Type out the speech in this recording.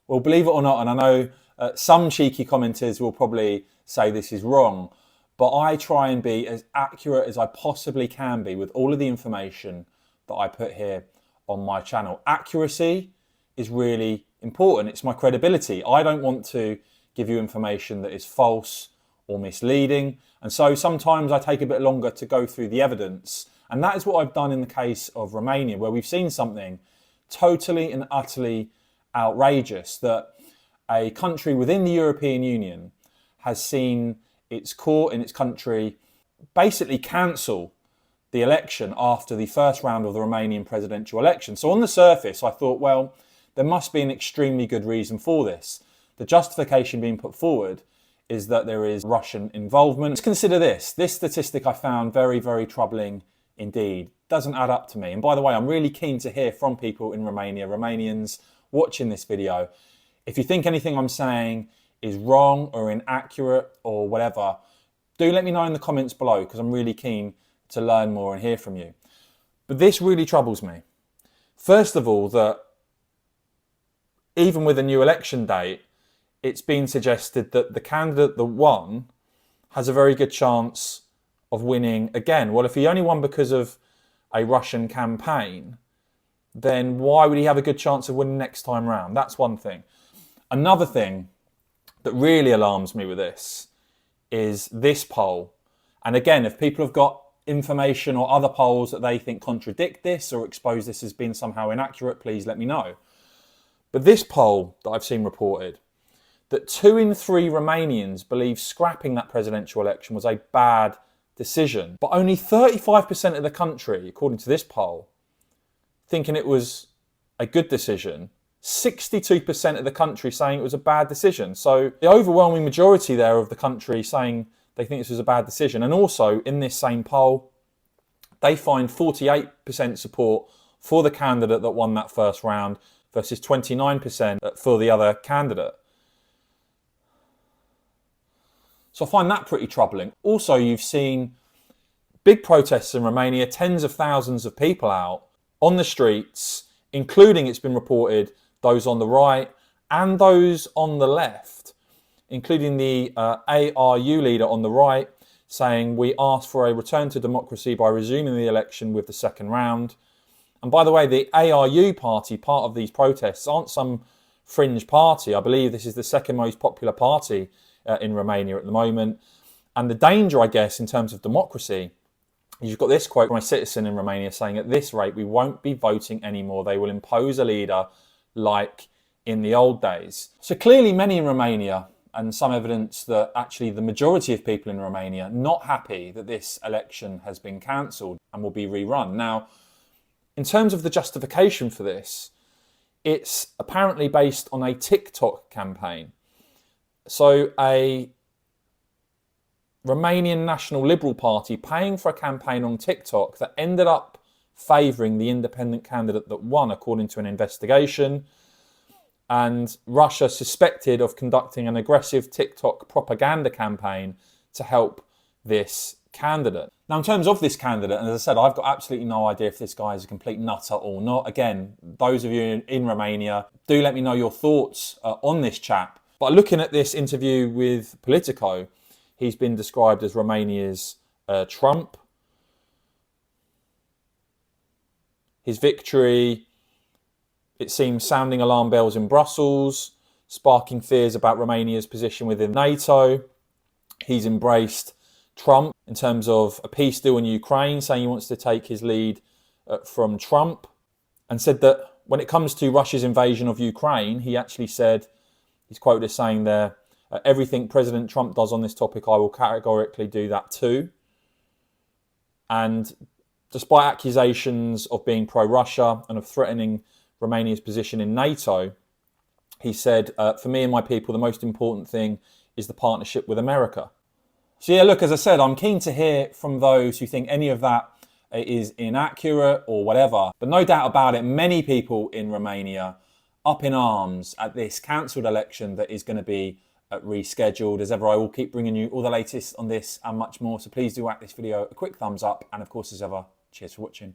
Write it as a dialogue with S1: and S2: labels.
S1: Well, believe it or not, and I know some cheeky commenters will probably say this is wrong, but I try and be as accurate as I possibly can be with all of the information that I put here on my channel. Accuracy is really important. It's my credibility. I don't want to give you information that is false or misleading. And so sometimes I take a bit longer to go through the evidence. And that is what I've done in the case of Romania, where we've seen something totally and utterly outrageous, that a country within the European Union has seen its court in its country basically cancel the election after the first round of the Romanian presidential election. So on the surface, I thought, well, there must be an extremely good reason for this. The justification being put forward is that there is Russian involvement. Let's consider this. This statistic I found very, very troubling indeed. Doesn't add up to me. And by the way, I'm really keen to hear from people in Romania, Romanians watching this video. If you think anything I'm saying is wrong or inaccurate or whatever, do let me know in the comments below, because I'm really keen to learn more and hear from you. But this really troubles me. First of all, that even with a new election date, it's been suggested that the candidate that won has a very good chance of winning again. Well, if he only won because of a Russian campaign, then why would he have a good chance of winning next time round? That's one thing. Another thing that really alarms me with this is this poll. And again, if people have got information or other polls that they think contradict this or expose this as being somehow inaccurate, please let me know. But this poll that I've seen reported, that 2 in 3 Romanians believe scrapping that presidential election was a bad decision. But only 35% of the country, according to this poll, thinking it was a good decision. 62% of the country saying it was a bad decision. So the overwhelming majority there of the country saying they think this was a bad decision. And also in this same poll, they find 48% support for the candidate that won that first round versus 29% for the other candidate. So I find that pretty troubling. Also, you've seen big protests in Romania, tens of thousands of people out on the streets, including, it's been reported, those on the right and those on the left, including the ARU leader on the right, saying we ask for a return to democracy by resuming the election with the second round. And by the way, the ARU party, part of these protests, aren't some fringe party. I believe this is the second most popular party in Romania at the moment. And the danger, I guess, in terms of democracy, is you've got this quote from a citizen in Romania saying, at this rate, we won't be voting anymore. They will impose a leader like in the old days. So clearly many in Romania, and some evidence that actually the majority of people in Romania not happy that this election has been cancelled and will be rerun. Now, in terms of the justification for this, it's apparently based on a TikTok campaign. So a Romanian National Liberal Party paying for a campaign on TikTok that ended up favouring the independent candidate that won, according to an investigation. And Russia suspected of conducting an aggressive TikTok propaganda campaign to help this candidate. Now, in terms of this candidate, and as I said, I've got absolutely no idea if this guy is a complete nutter or not. Again, those of you in Romania, do let me know your thoughts on this chap. But looking at this interview with Politico, he's been described as Romania's Trump. His victory, it seems, sounding alarm bells in Brussels, sparking fears about Romania's position within NATO. He's embraced Trump in terms of a peace deal in Ukraine, saying he wants to take his lead from Trump, and said that when it comes to Russia's invasion of Ukraine, he actually said, he's quoted as saying there, everything President Trump does on this topic, I will categorically do that too. And despite accusations of being pro-Russia and of threatening Romania's position in NATO, he said, for me and my people, the most important thing is the partnership with America. So yeah, look, as I said, I'm keen to hear from those who think any of that is inaccurate or whatever. But no doubt about it, many people in Romania up in arms at this cancelled election that is going to be rescheduled. As ever, I will keep bringing you all the latest on this and much more. So please do whack this video a quick thumbs up. And of course, as ever, cheers for watching.